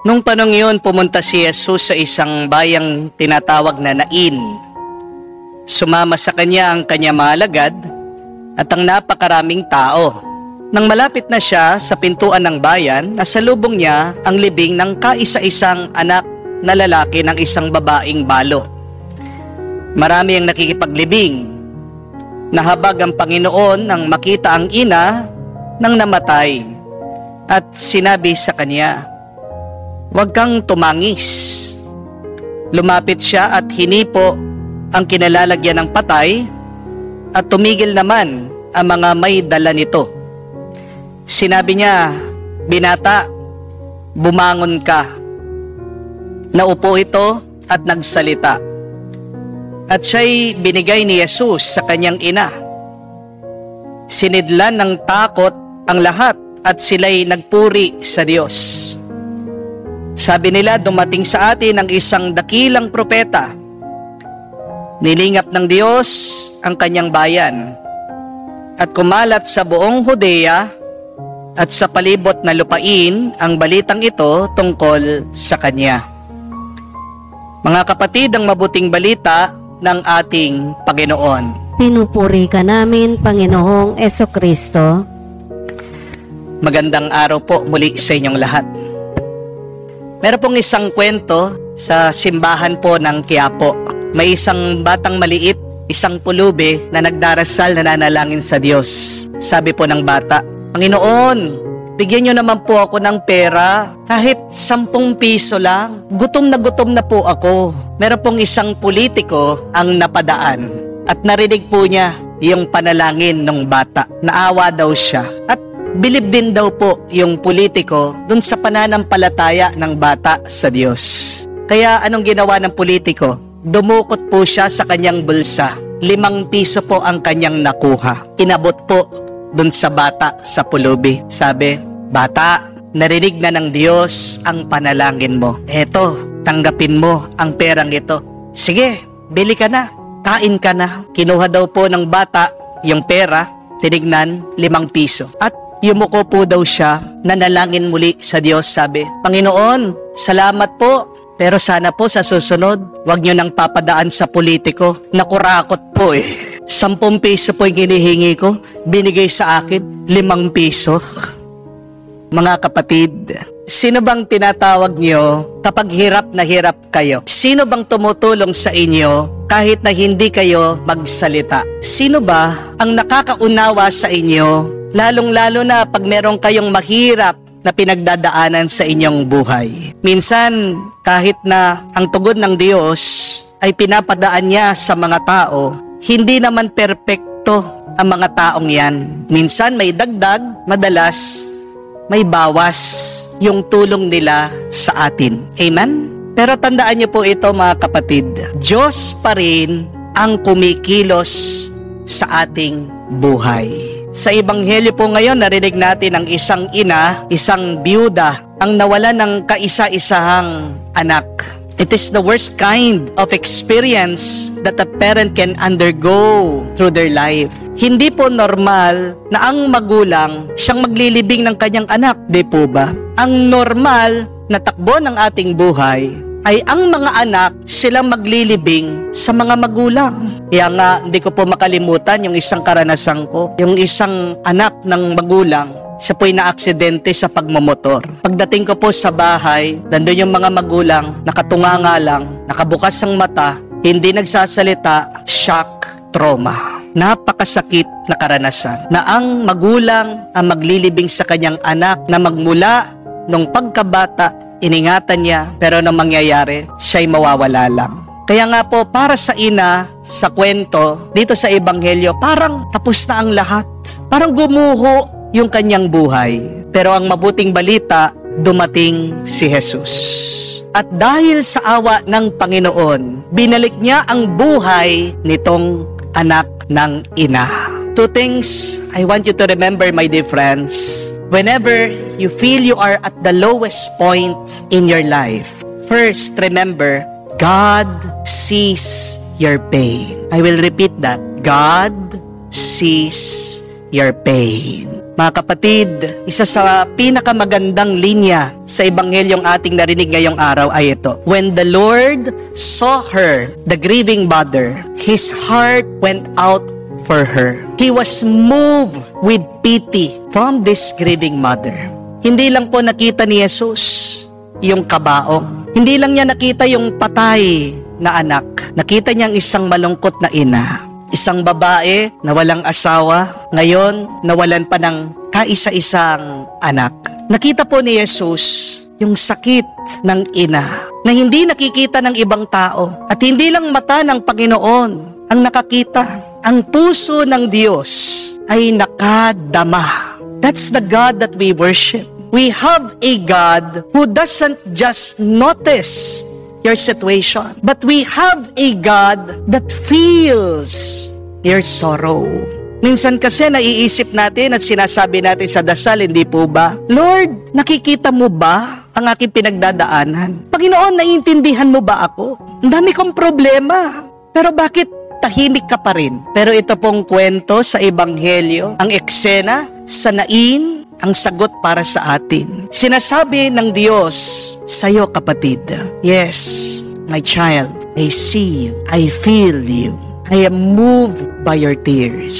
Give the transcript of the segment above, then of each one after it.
Nung panong yun, pumunta si Jesus sa isang bayang tinatawag na Nain. Sumama sa kanya ang kanya mga alagad at ang napakaraming tao. Nang malapit na siya sa pintuan ng bayan, nasalubong niya ang libing ng kaisa-isang anak na lalaki ng isang babaeng balo. Marami ang nakikipaglibing. Nahabag ang Panginoon nang makita ang ina ng namatay at sinabi sa kanya, "Huwag kang tumangis." Lumapit siya at hinipo ang kinalalagyan ng patay at tumigil naman ang mga may dala nito. Sinabi niya, "Binata, bumangon ka." Naupo ito at nagsalita. At siya'y binigay ni Jesus sa kanyang ina. Sinidlan ng takot ang lahat at sila'y nagpuri sa Diyos. Sabi nila, dumating sa atin ang isang dakilang propeta. Nilingap ng Diyos ang kanyang bayan at kumalat sa buong Judea at sa palibot na lupain ang balitang ito tungkol sa kanya. Mga kapatid, ang mabuting balita ng ating Panginoon. Pinupuri ka namin, Panginoong Jesucristo. Magandang araw po muli sa inyong lahat. Meron pong isang kwento sa simbahan po ng Quiapo. May isang batang maliit, isang pulubi na nagdarasal na nanalangin sa Diyos. Sabi po ng bata, "Panginoon, bigyan niyo naman po ako ng pera, kahit 10 piso lang. Gutom na po ako." Meron pong isang politiko ang napadaan at narinig po niya yung panalangin ng bata. Naawa daw siya at bilib din daw po yung politiko dun sa pananampalataya ng bata sa Diyos. Kaya anong ginawa ng politiko? Dumukot po siya sa kanyang bulsa. 5 piso po ang kanyang nakuha. Inabot po dun sa bata sa pulubi. Sabi, "Bata, narinig na ng Diyos ang panalangin mo. Eto, tanggapin mo ang perang ito. Sige, bili ka na, kain ka na." Kinuha daw po ng bata yung pera, tinignan, 5 piso. At yumuko po daw siya, nanalangin muli sa Diyos. Sabi, "Panginoon, salamat po. Pero sana po sa susunod, wag nyo nang papadaan sa politiko. Nakurakot po eh. 10 piso po yung hinihingi ko, binigay sa akin 5 piso. Mga kapatid, sino bang tinatawag nyo kapag hirap na hirap kayo? Sino bang tumutulong sa inyo kahit na hindi kayo magsalita? Sino ba ang nakakaunawa sa inyo, lalong-lalo na pag meron kayong mahirap na pinagdadaanan sa inyong buhay? Minsan, kahit na ang tugon ng Diyos ay pinapadaan niya sa mga tao, hindi naman perpekto ang mga taong yan. Minsan may dagdag, madalas may bawas yung tulong nila sa atin. Amen? Pero tandaan niyo po ito mga kapatid, Diyos pa rin ang kumikilos sa ating buhay. Sa Ebanghelyo po ngayon, narinig natin ang isang ina, isang biyuda, ang nawala ng kaisa-isahang anak. It is the worst kind of experience that a parent can undergo through their life. Hindi po normal na ang magulang siyang maglilibing ng kanyang anak, di po ba? Ang normal na takbo ng ating buhay ay ang mga anak silang maglilibing sa mga magulang. Kaya nga, hindi ko po makalimutan yung isang karanasan ko. Yung isang anak ng magulang, siya po'y na-aksidente sa pagmamotor. Pagdating ko po sa bahay, nandun yung mga magulang, nakatunganga lang, nakabukas ang mata, hindi nagsasalita, shock, trauma. Napakasakit na karanasan na ang magulang ang maglilibing sa kanyang anak na magmula nung pagkabata, iningatan niya, pero nang mangyayari, siya'y mawawala lang. Kaya nga po, para sa ina, sa kwento, dito sa Ebanghelyo, parang tapos na ang lahat. Parang gumuho yung kanyang buhay. Pero ang mabuting balita, dumating si Jesus. At dahil sa awa ng Panginoon, binalik niya ang buhay nitong anak ng ina. 2 things I want you to remember, my dear friends. Whenever you feel you are at the lowest point in your life, first remember, God sees your pain. I will repeat that. God sees your pain. Mga kapatid, isa sa pinakamagandang linya sa ebanghelyong ating narinig ngayong araw ay ito. When the Lord saw her, the grieving mother, His heart went out for her. He was moved with pity from this grieving mother. Hindi lang po nakita ni Jesus yung kabaong. Hindi lang niya nakita yung patay na anak. Nakita niya ang isang malungkot na ina. Isang babae na walang asawa, ngayon nawalan pa ng kaisa-isang anak. Nakita po ni Jesus yung sakit ng ina na hindi nakikita ng ibang tao at hindi lang mata ng Panginoon ang nakakita. Ang puso ng Diyos ay nakadama. That's the God that we worship. We have a God who doesn't just notice your situation, but we have a God that feels your sorrow. Minsan kasi naiisip natin at sinasabi natin sa dasal, hindi po ba? Lord, nakikita mo ba ang aking pinagdadaanan? Panginoon, naiintindihan mo ba ako? Ang dami kong problema. Pero bakit tahimik ka pa rin? Pero ito pong kwento sa Ebanghelyo, ang eksena sa Nain, ang sagot para sa atin. Sinasabi ng Diyos sa'yo, kapatid, yes, my child, I see you, I feel you, I am moved by your tears.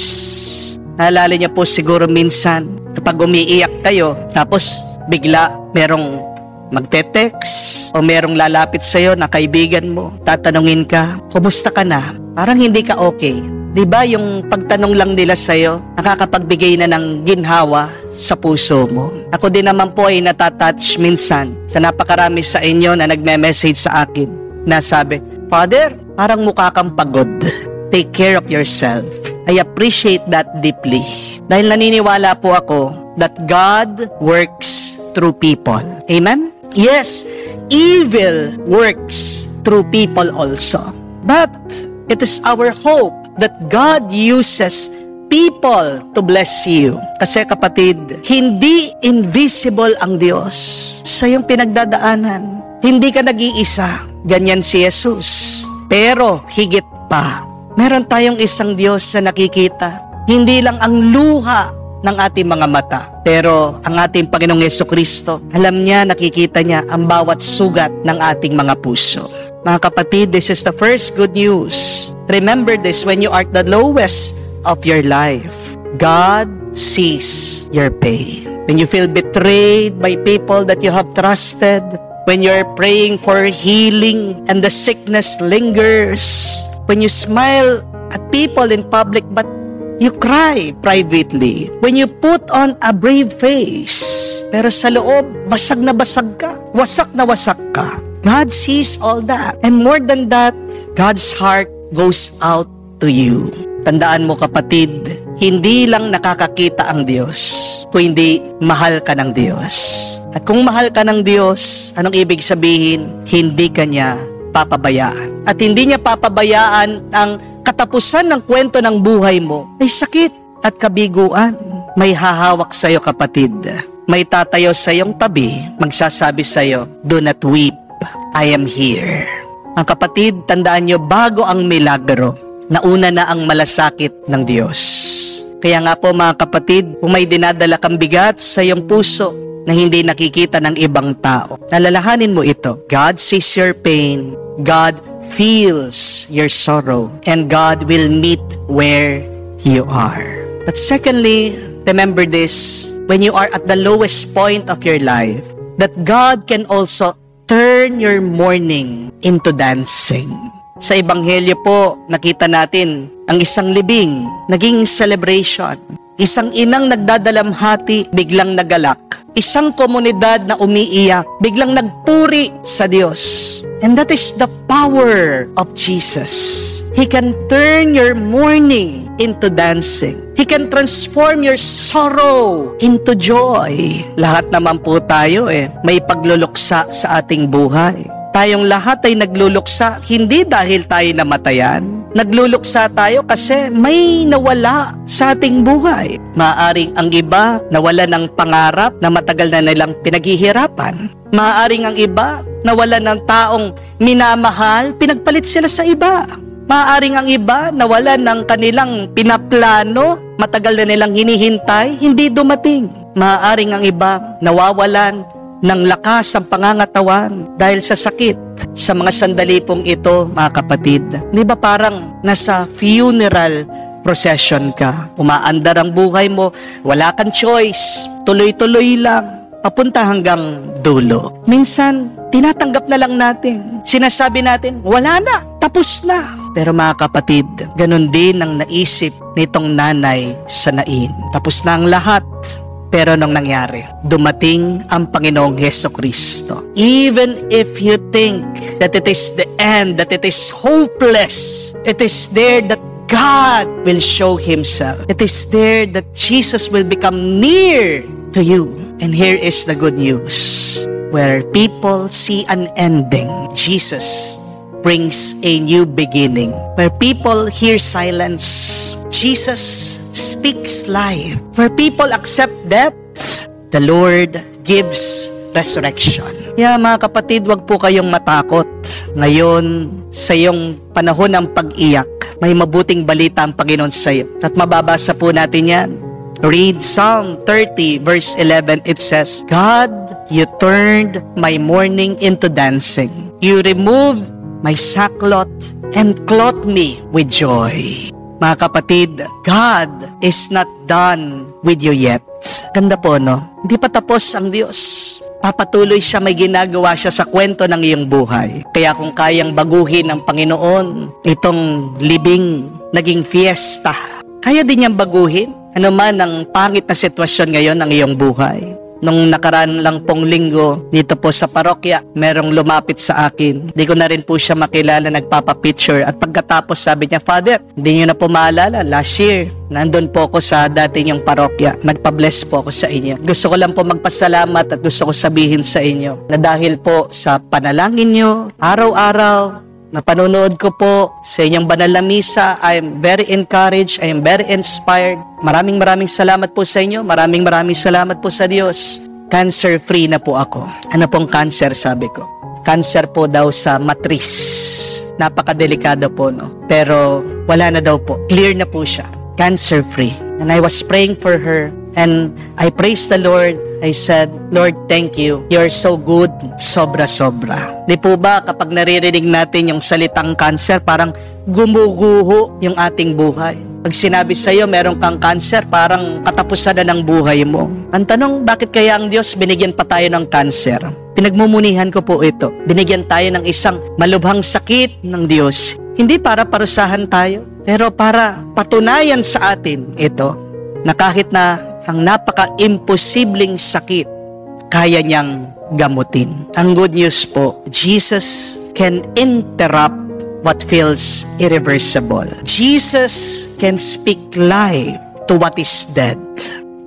Naalala niyo po siguro minsan, kapag umiiyak kayo, tapos bigla merong magte-text o merong lalapit sa'yo na kaibigan mo, tatanungin ka, kumusta ka na? Parang hindi ka okay. Diba yung pagtanong lang nila sa'yo, nakakapagbigay na ng ginhawa sa puso mo. Ako din naman po ay natatouch minsan sa napakarami sa inyo na nagme-message sa akin na sabi, Father, parang mukha kang pagod. Take care of yourself. I appreciate that deeply. Dahil naniniwala po ako that God works through people. Amen? Yes, evil works through people also. But it is our hope that God uses people to bless you. Kasi kapatid, hindi invisible ang Diyos sa iyong pinagdadaanan. Hindi ka nag-iisa. Ganyan si Jesus. Pero higit pa, meron tayong isang Diyos na nakikita. Hindi lang ang luha ng ating mga mata, pero ang ating Panginoong Jesucristo, alam niya, nakikita niya ang bawat sugat ng ating mga puso. Mga kapatid, this is the first good news. Remember this when you are at the lowest of your life. God sees your pain. When you feel betrayed by people that you have trusted, when you're praying for healing and the sickness lingers, when you smile at people in public but you cry privately, when you put on a brave face, pero sa loob, basag na basag ka, wasak na wasak ka. God sees all that. And more than that, God's heart goes out to you. Tandaan mo, kapatid, hindi lang nakakakita ang Diyos, kundi mahal ka ng Diyos. At kung mahal ka ng Diyos, anong ibig sabihin? Hindi ka niya papabayaan. At hindi niya papabayaan ang katapusan ng kwento ng buhay mo ay sakit at kabiguan. May hahawak sa'yo, kapatid. May tatayo sa iyong tabi, magsasabi sa'yo, do not weep, I am here. Ang kapatid, tandaan niyo, bago ang milagro, nauna na ang malasakit ng Diyos. Kaya nga po mga kapatid, kung may dinadala kang bigat sa iyong puso na hindi nakikita ng ibang tao, nalalahanin mo ito. God sees your pain, God feels your sorrow, and God will meet where you are. But secondly, remember this, when you are at the lowest point of your life, that God can also turn your mourning into dancing. Sa Ebanghelyo po, nakita natin ang isang libing, naging celebration. Isang inang nagdadalamhati, biglang nagalak. Isang komunidad na umiiyak, biglang nagpuri sa Diyos. And that is the power of Jesus. He can turn your mourning into dancing. He can transform your sorrow into joy. Lahat naman po tayo may pagluluksa sa ating buhay. Tayong lahat ay nagluluksa, hindi dahil tayo namatayan. Nagluluksa tayo kasi may nawala sa ating buhay. Maaring ang iba nawala ng pangarap na matagal na nilang pinaghihirapan. Maaring ang iba nawala ng taong minamahal, pinagpalit sila sa iba. Maaring ang iba nawala ng kanilang pinaplano, matagal na nilang hinihintay, hindi dumating. Maaaring ang iba nawawalan ng lakas ang pangangatawan dahil sa sakit. Sa mga sandali pong ito, mga kapatid, di ba parang nasa funeral procession ka? Umaandar ang buhay mo, wala kang choice, tuloy-tuloy lang, papunta hanggang dulo. Minsan, tinatanggap na lang natin. Sinasabi natin, wala na, tapos na. Pero mga kapatid, ganun din ang naisip nitong nanay sa Nain. Tapos na ang lahat. Pero nung nangyari, dumating ang Panginoong Hesukristo. Even if you think that it is the end, that it is hopeless, it is there that God will show Himself. It is there that Jesus will become near to you. And here is the good news. Where people see an ending, Jesus brings a new beginning. Where people hear silence, Jesus speaks life. Where people accept death, the Lord gives resurrection. Kaya mga kapatid, wag po kayong matakot. Ngayon, sa iyong panahon ng pag-iyak, may mabuting balita ang Panginoon sa iyo. At mababasa po natin yan. Read Psalm 30 verse 11. It says, God, you turned my mourning into dancing. You removed my sackcloth and clothed me with joy. Mga kapatid, God is not done with you yet. Ganda po, no? Hindi pa tapos ang Diyos. Papatuloy siya, may ginagawa siya sa kwento ng iyong buhay. Kaya kung kayang baguhin ng Panginoon, itong libing naging fiesta, kaya din niyang baguhin. Ano man ang pangit na sitwasyon ngayon ng iyong buhay. Nung nakaraan lang pong linggo, dito po sa parokya, merong lumapit sa akin. Di ko na rin po siya makilala, nagpapapicture. At pagkatapos sabi niya, Father, hindi niyo na po maalala, last year, nandun po ako sa dati niyong parokya. Nagpa-bless po ako sa inyo. Gusto ko lang po magpasalamat at gusto ko sabihin sa inyo na dahil po sa panalangin niyo, araw-araw, na panonood ko po sa inyong banal na misa, I am very encouraged, I am very inspired. Maraming salamat po sa inyo. Maraming salamat po sa Diyos. Cancer-free na po ako. Ano pong cancer, sabi ko? Cancer po daw sa matris. Napakadelikado po, no? Pero wala na daw po. Clear na po siya. Cancer-free. And I was praying for her. And I praised the Lord. I said, Lord, thank you. You're so good. Sobra-sobra. Di po ba kapag naririnig natin yung salitang cancer, parang gumuguho yung ating buhay. Pag sinabi sa'yo, meron kang cancer, parang katapusan na ng buhay mo. Ang tanong, bakit kaya ang Diyos binigyan pa tayo ng cancer? Pinagmumunihan ko po ito. Binigyan tayo ng isang malubhang sakit ng Diyos. Hindi para parusahan tayo, pero para patunayan sa atin ito, na kahit na ang napaka-imposibleng sakit, kaya niyang gamutin. Ang good news po, Jesus can interrupt what feels irreversible. Jesus can speak life to what is dead.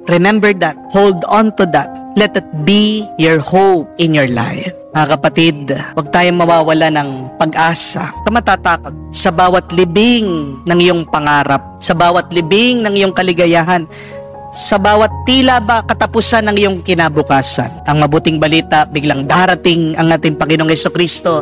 Remember that. Hold on to that. Let it be your hope in your life. Mga kapatid, huwag tayong mawawala ng pag-asa. Kamatatakot sa bawat libing ng iyong pangarap, sa bawat libing ng iyong kaligayahan, sa bawat tila ba katapusan ng iyong kinabukasan. Ang mabuting balita, biglang darating ang ating Panginoong Hesukristo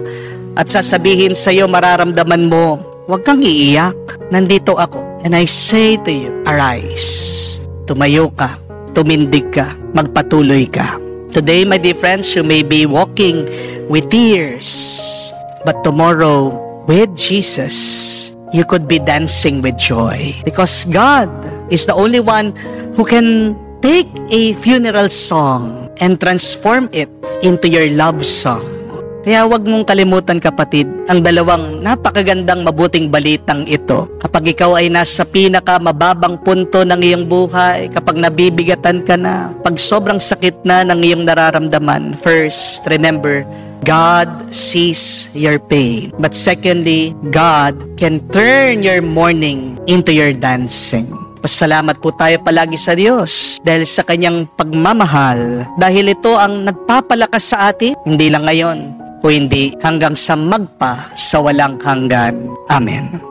at sasabihin sa iyo, mararamdaman mo, huwag kang iiyak, nandito ako. And I say to you, arise, tumayo ka, tumindig ka, magpatuloy ka. Today, my dear friends, you may be walking with tears, but tomorrow, with Jesus, you could be dancing with joy. Because God is the only one who can take a funeral song and transform it into your love song. Kaya wag mong kalimutan, kapatid, ang dalawang napakagandang mabuting balitang ito. Kapag ikaw ay nasa pinakamababang punto ng iyong buhay, kapag nabibigatan ka na, pag sobrang sakit na ng iyong nararamdaman, first, remember, God sees your pain. But secondly, God can turn your mourning into your dancing. Pasalamat po tayo palagi sa Diyos dahil sa Kanyang pagmamahal. Dahil ito ang nagpapalakas sa atin, hindi lang ngayon, o hindi hanggang sa magpa sa walang hanggan. Amen.